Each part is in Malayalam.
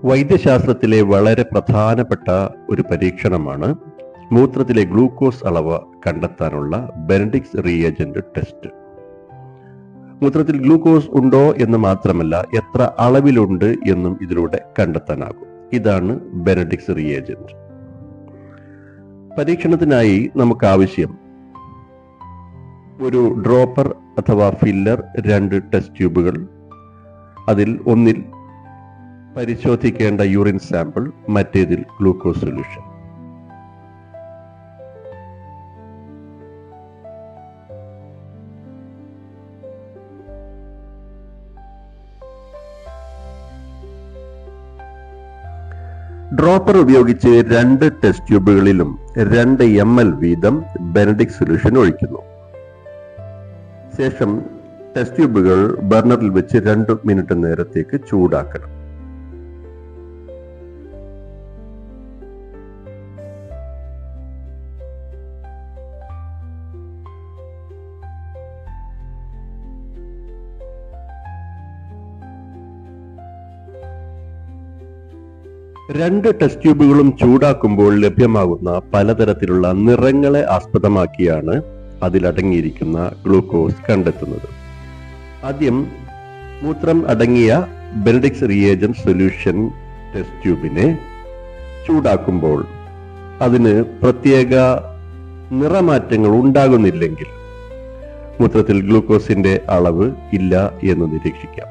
വൈദ്യശാസ്ത്രത്തിലെ വളരെ പ്രധാനപ്പെട്ട ഒരു പരീക്ഷണമാണ് മൂത്രത്തിലെ ഗ്ലൂക്കോസ് അളവ് കണ്ടെത്താനുള്ള ബെനഡിക്സ് റിയേജന്റ് ടെസ്റ്റ്. മൂത്രത്തിൽ ഗ്ലൂക്കോസ് ഉണ്ടോ എന്ന് മാത്രമല്ല, എത്ര അളവിലുണ്ട് എന്നും ഇതിലൂടെ കണ്ടെത്താനാകും. ഇതാണ് ബെനഡിക്സ് റിയേജന്റ്. പരീക്ഷണത്തിനായി നമുക്ക് ആവശ്യം ഒരു ഡ്രോപ്പർ അഥവാ ഫില്ലർ, 2 ടെസ്റ്റ് ട്യൂബുകൾ, അതിൽ ഒന്നിൽ പരിശോധിക്കേണ്ട യൂറിൻ സാമ്പിൾ, മറ്റേതിൽ ഗ്ലൂക്കോസ് സൊല്യൂഷൻ. ഡ്രോപ്പർ ഉപയോഗിച്ച് 2 ടെസ്റ്റ് ട്യൂബുകളിലും 2 ml വീതം ബെനഡിക്സ് സൊല്യൂഷൻ ഒഴിക്കുന്നു. ശേഷം ടെസ്റ്റ് ട്യൂബുകൾ ബർണറിൽ വെച്ച് 2 മിനിറ്റ് നേരത്തേക്ക് ചൂടാക്കണം. രണ്ട് ടെസ്റ്റ് ട്യൂബുകളും ചൂടാക്കുമ്പോൾ ലഭ്യമാകുന്ന പലതരത്തിലുള്ള നിറങ്ങളെ ആസ്പദമാക്കിയാണ് അതിലടങ്ങിയിരിക്കുന്ന ഗ്ലൂക്കോസ് കണ്ടെത്തുന്നത്. ആദ്യം മൂത്രം അടങ്ങിയ ബെനഡിക്സ് റിയേജന്റ് സൊല്യൂഷൻ ടെസ്റ്റ് ട്യൂബിനെ ചൂടാക്കുമ്പോൾ അതിന് പ്രത്യേക നിറമാറ്റങ്ങൾ ഉണ്ടാകുന്നില്ലെങ്കിൽ മൂത്രത്തിൽ ഗ്ലൂക്കോസിന്റെ അളവ് ഇല്ല എന്ന് നിരീക്ഷിക്കാം.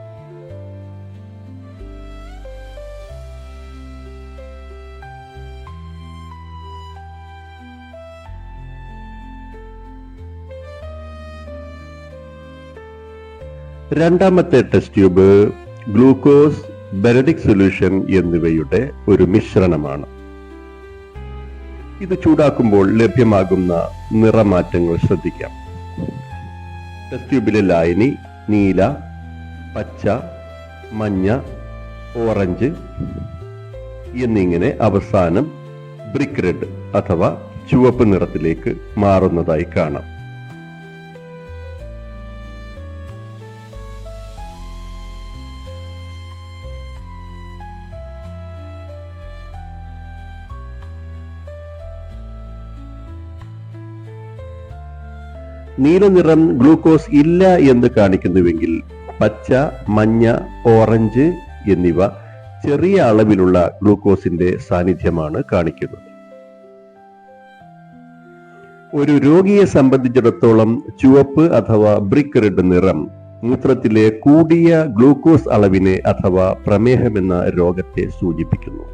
രണ്ടാമത്തെ test tube glucose, Benedict's solution എന്നിവയുടെ ഒരു മിശ്രണമാണ്. ഇത് ചൂടാക്കുമ്പോൾ ലഭ്യമാകുന്ന നിറമാറ്റങ്ങൾ ശ്രദ്ധിക്കാം. ടെസ്റ്റ് ട്യൂബിലെ ലായനി നീല, പച്ച, മഞ്ഞ, ഓറഞ്ച് എന്നിങ്ങനെ അവസാനം ബ്രിക്ക് റെഡ് അഥവാ ചുവപ്പ് നിറത്തിലേക്ക് മാറുന്നതായി കാണാം. നീല നിറം ഗ്ലൂക്കോസ് ഇല്ല എന്ന് കാണിക്കുന്നുവെങ്കിൽ പച്ച, മഞ്ഞ, ഓറഞ്ച് എന്നിവ ചെറിയ അളവിലുള്ള ഗ്ലൂക്കോസിന്റെ സാന്നിധ്യമാണ് കാണിക്കുന്നത്. ഒരു രോഗിയെ സംബന്ധിച്ചിടത്തോളം ചുവപ്പ് അഥവാ ബ്രിക്ക് റെഡ് നിറം മൂത്രത്തിലെ കൂടിയ ഗ്ലൂക്കോസ് അളവിനെ അഥവാ പ്രമേഹമെന്ന രോഗത്തെ സൂചിപ്പിക്കുന്നു.